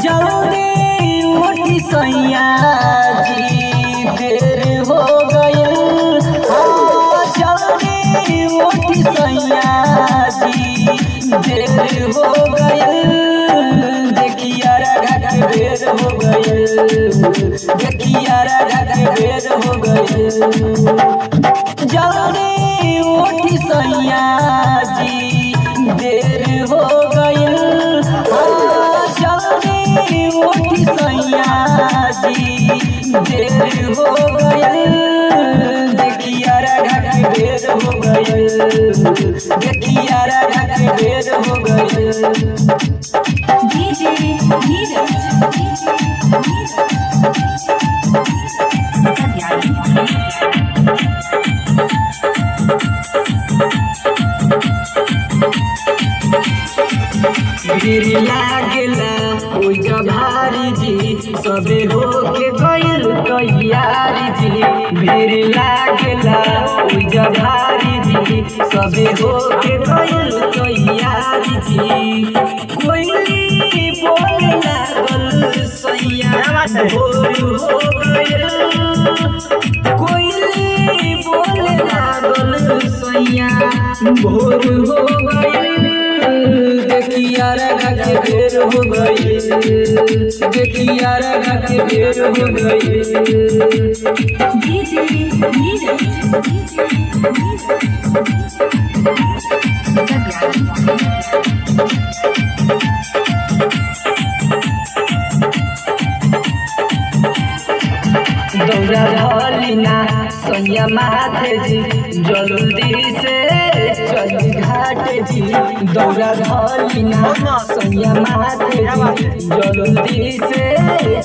जल्दी उठी सैया जी देर हो गइल। जल्दी उठी सैया जी देर हो गइल। देखिया राधा के बेर हो गइल। देखिया राधा के बेर हो गइल। जल्दी उठी सैया जी देर हो गइल। जल्दी उठी सैया जी देर हो गइल। देखिया राधा के बेर हो गइल। देखिया राधा के बेर हो गइल। डीजे नीरज भीड़ लागेला ओइजा भारी जी सबे होके गइल तैयारी जी। भीड़ लागेला ओइजा भारी जी सबे होके गइल तैयारी जी। कोई बोले लागल सैया भोर हो गइल। कोई बोले लागल सैया भोर हो गइल। देखिया राधा के बेर हो गइल। देखिया राधा के बेर हो गइल। डीजे नीरज दौड़ा धलिना सैया माथे जी जल्दी से चली घाट जी। दौड़ा धलिना सैया माथे जी जल्दी से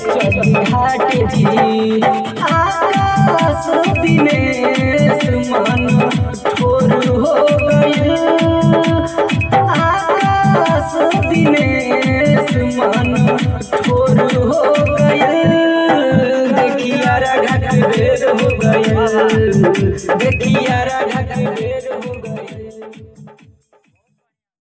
चली घाट जी। आकाश दिनेश मन ठोर हो गइल। आकाश दिनेश मन ठोर हो गइल। देखिया राधा के बेर हो गइल। देखिया राधा